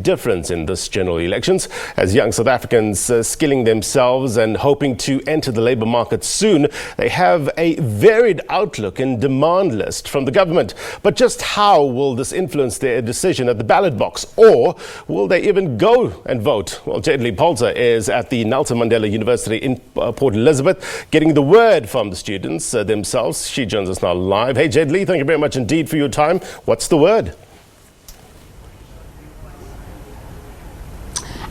difference in this general elections as young South Africans skilling themselves and hoping to enter the labour market soon. They have a varied outlook and demand list from the government. But just how will this influence their decision at the ballot box? Or will they even go and vote? Well, Jayed-Leigh Paulse is at the Nelson Mandela University in Port Elizabeth, getting the word from the students themselves. She joins us now live. Hey, Jayed-Leigh, thank you very much indeed for your time. What's the word?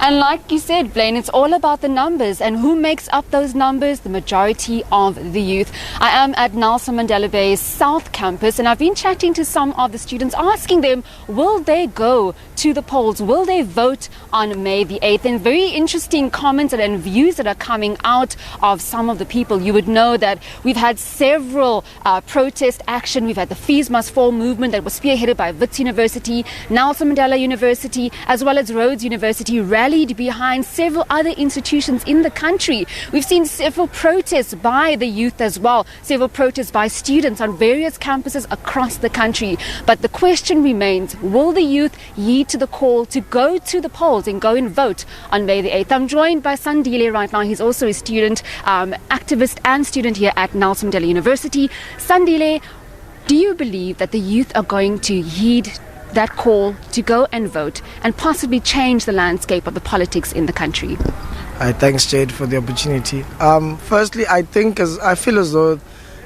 And like you said, Blaine, it's all about the numbers and who makes up those numbers, the majority of the youth. I am at Nelson Mandela Bay's South Campus and I've been chatting to some of the students, asking them, will they go to the polls? Will they vote on May the 8th? And very interesting comments and views that are coming out of some of the people. You would know that we've had several protest action. We've had the Fees Must Fall movement that was spearheaded by Wits University, Nelson Mandela University, as well as Rhodes University, rallied behind several other institutions in the country. We've seen several protests by the youth as well, several protests by students on various campuses across the country. But the question remains, will the youth heed to the call to go to the polls and go and vote on May the 8th? I'm joined by Sandile right now. He's also a student, activist and student here at Nelson Mandela University. Sandile, do you believe that the youth are going to heed that call to go and vote and possibly change the landscape of the politics in the country? Thanks, Jade, for the opportunity. Firstly, I feel as though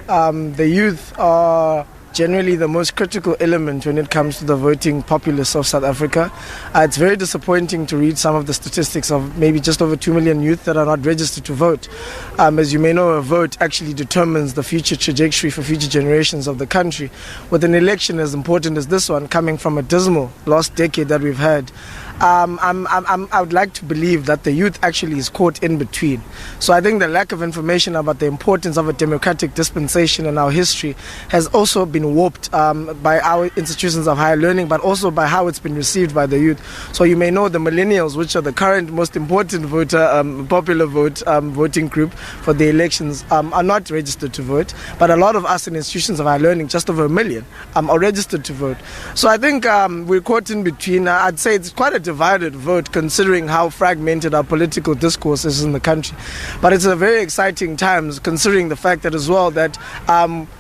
the youth are generally the most critical element when it comes to the voting populace of South Africa. It's very disappointing to read some of the statistics of maybe just over 2 million youth that are not registered to vote. As you may know, a vote actually determines the future trajectory for future generations of the country. With an election as important as this one, coming from a dismal last decade that we've had, I would like to believe that the youth actually is caught in between. So I think the lack of information about the importance of a democratic dispensation in our history has also been warped by our institutions of higher learning, but also by how it's been received by the youth. So you may know the millennials, which are the current most important popular voting group for the elections, are not registered to vote. But a lot of us in institutions of higher learning, just over 1 million, are registered to vote. So I think we're caught in between. I'd say it's quite a divided vote considering how fragmented our political discourse is in the country. But it's a very exciting times considering the fact that as well that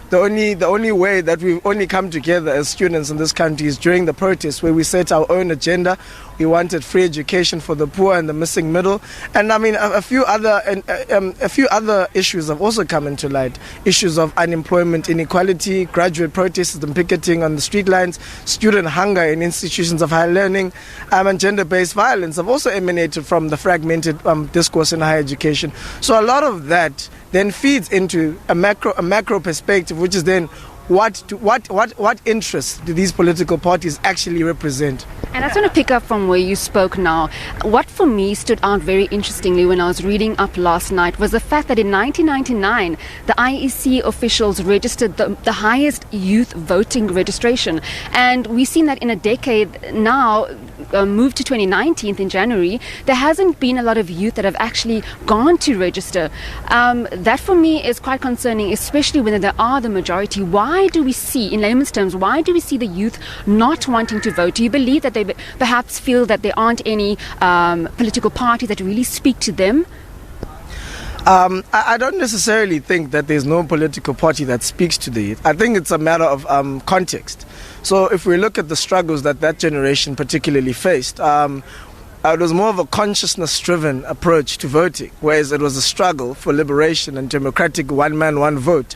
the only way that we've only come together as students in this country is during the protests, where we set our own agenda. We wanted free education for the poor and the missing middle, and I mean a few other issues have also come into light. Issues of unemployment, inequality, graduate protests and picketing on the street lines, student hunger in institutions of higher learning, and gender-based violence have also emanated from the fragmented discourse in higher education. So a lot of that then feeds into a macro perspective, which is then what interests do these political parties actually represent? And I just want to pick up from where you spoke now. What for me stood out very interestingly when I was reading up last night was the fact that in 1999, the IEC officials registered the highest youth voting registration. And we've seen that in a decade now, moved to 2019 in January, there hasn't been a lot of youth that have actually gone to register. That for me is quite concerning, especially when they are the majority. Why do we see, in layman's terms, why do we see the youth not wanting to vote? Do you believe that they perhaps feel that there aren't any political parties that really speak to them? I don't necessarily think that there's no political party that speaks to the youth. I think it's a matter of context. So if we look at the struggles that generation particularly faced, it was more of a consciousness-driven approach to voting, whereas it was a struggle for liberation and democratic one-man, one-vote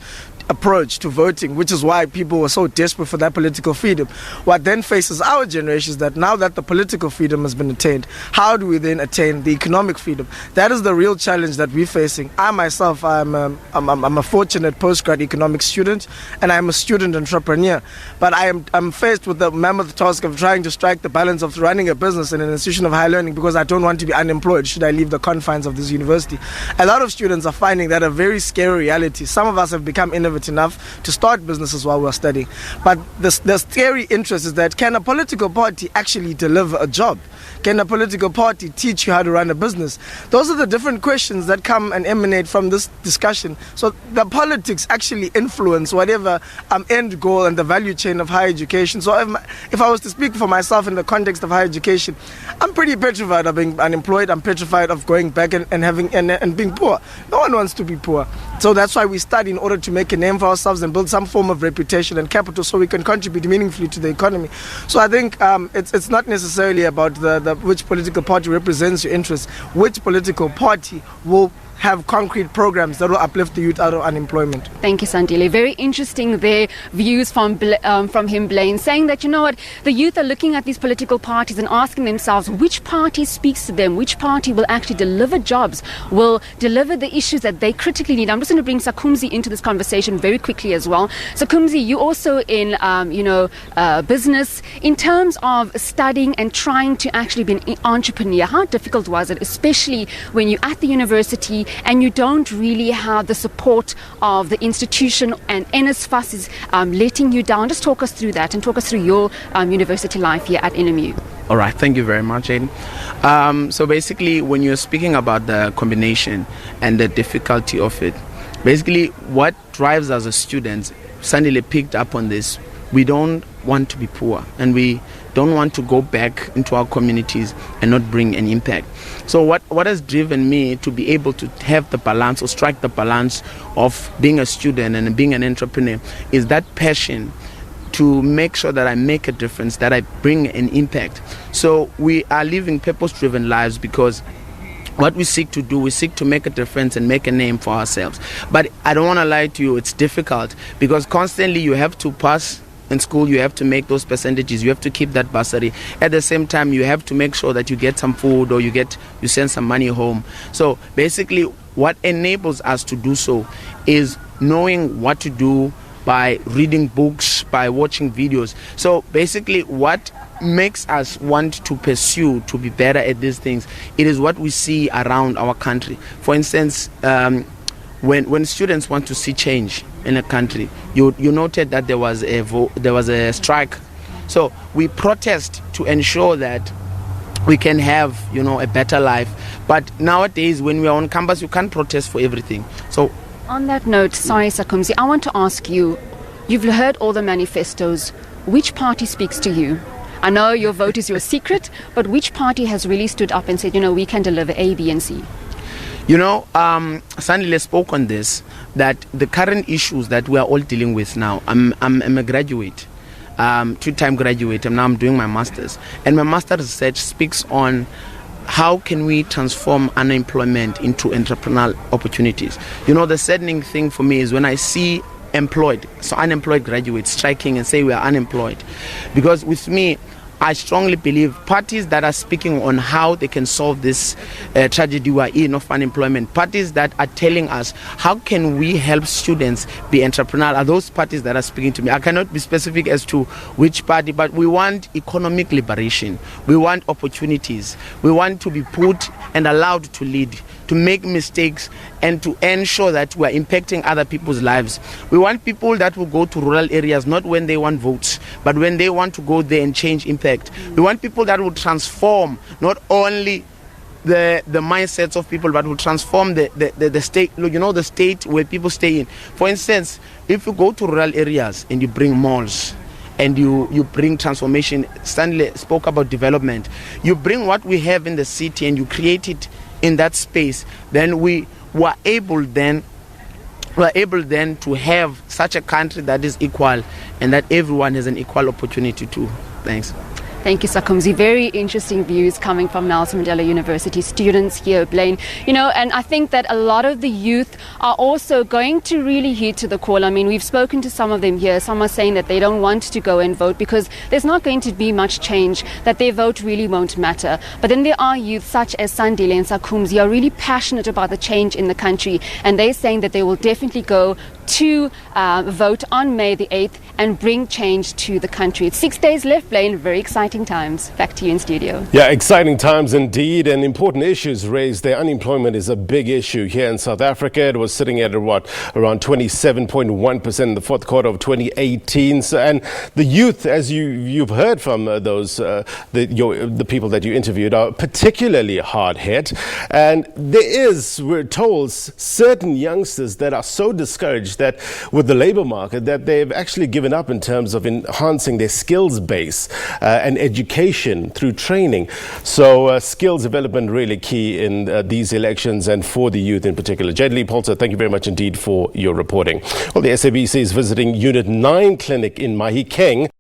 approach to voting, which is why people were so desperate for that political freedom. What then faces our generation is that now that the political freedom has been attained, how do we then attain the economic freedom? That is the real challenge that we're facing. I myself, I'm a fortunate postgrad economics student, and I'm a student entrepreneur. But I'm faced with the mammoth task of trying to strike the balance of running a business in an institution of higher learning because I don't want to be unemployed should I leave the confines of this university. A lot of students are finding that a very scary reality. Some of us have become innovative private enough to start businesses while we're studying. But the scary interest is that, can a political party actually deliver a job? Can a political party teach you how to run a business? Those are the different questions that come and emanate from this discussion. So the politics actually influence whatever end goal and the value chain of higher education. So if I was to speak for myself in the context of higher education, I'm pretty petrified of being unemployed. I'm petrified of going back and being poor. No one wants to be poor. So that's why we study, in order to make a name for ourselves and build some form of reputation and capital so we can contribute meaningfully to the economy. So I think it's not necessarily about which political party represents your interests. Which political party will have concrete programs that will uplift the youth out of unemployment. Thank you, Sandile. Very interesting their views from him, Blaine, saying that, you know what, the youth are looking at these political parties and asking themselves which party speaks to them, which party will actually deliver jobs, will deliver the issues that they critically need. I'm just going to bring Sakumzi into this conversation very quickly as well. Sakumzi, you also in business. In terms of studying and trying to actually be an entrepreneur, how difficult was it, especially when you're at the university and you don't really have the support of the institution, and NSFAS is letting you down? Just talk us through that and talk us through your university life here at NMU. All right, thank you very much, Aiden. So basically, when you're speaking about the combination and the difficulty of it, basically what drives us as students, Sandile picked up on this, we don't want to be poor, and we don't want to go back into our communities and not bring an impact. So what has driven me to be able to have the balance, or strike the balance of being a student and being an entrepreneur, is that passion to make sure that I make a difference, that I bring an impact. So we are living purpose-driven lives because what we seek to do, we seek to make a difference and make a name for ourselves. But I don't want to lie to you, it's difficult because constantly you have to pass in school, you have to make those percentages, you have to keep that bursary. At the same time, you have to make sure that you get some food, or you send some money home. So basically, what enables us to do so is knowing what to do by reading books, by watching videos. So basically, what makes us want to pursue to be better at these things, it is what we see around our country. For instance, when students want to see change in a country, you noted that there was a strike. So we protest to ensure that we can have a better life. But nowadays, when we are on campus, you can't protest for everything. So on that note, sorry, Sakumzi, I want to ask you, you've heard all the manifestos. Which party speaks to you? I know your vote is your secret, but which party has really stood up and said, we can deliver A, B, and C? Sandile spoke on this, that the current issues that we are all dealing with now, I'm a graduate, two-time graduate, and now I'm doing my master's. And my master's research speaks on how can we transform unemployment into entrepreneurial opportunities. The saddening thing for me is when I see unemployed graduates striking and say we are unemployed. Because with me, I strongly believe parties that are speaking on how they can solve this tragedy we are in of unemployment, parties that are telling us how can we help students be entrepreneurial, are those parties that are speaking to me. I cannot be specific as to which party, but we want economic liberation. We want opportunities. We want to be put and allowed to lead, to make mistakes, and to ensure that we are impacting other people's lives. We want people that will go to rural areas, not when they want votes, but when they want to go there and change impact. We want people that will transform not only the mindsets of people, but will transform the state, the state where people stay in. For instance, if you go to rural areas and you bring malls, and you bring transformation, Stanley spoke about development, you bring what we have in the city and you create it in that space, then we were able then to have such a country that is equal and that everyone has an equal opportunity to. Thanks. Thank you, Sakumzi. Very interesting views coming from Nelson Mandela University students here, Blaine. And I think that a lot of the youth are also going to really heed to the call. I mean, we've spoken to some of them here. Some are saying that they don't want to go and vote because there's not going to be much change, that their vote really won't matter. But then there are youth such as Sandile and Sakumzi are really passionate about the change in the country, and they're saying that they will definitely go to vote on May the 8th and bring change to the country. It's 6 days left, Blaine. Very exciting times. Back to you in studio. Yeah, exciting times indeed, and important issues raised there. Unemployment is a big issue here in South Africa. It was sitting at around 27.1% in the fourth quarter of 2018. So, and the youth, as you've heard from the people that you interviewed, are particularly hard hit. And there is, we're told, certain youngsters that are so discouraged that with the labor market that they've actually given up in terms of enhancing their skills base and education through training. So skills development really key in these elections and for the youth in particular. Jayed-Leigh Paulse, thank you very much indeed for your reporting. Well, the SABC is visiting Unit 9 clinic in Mahikeng.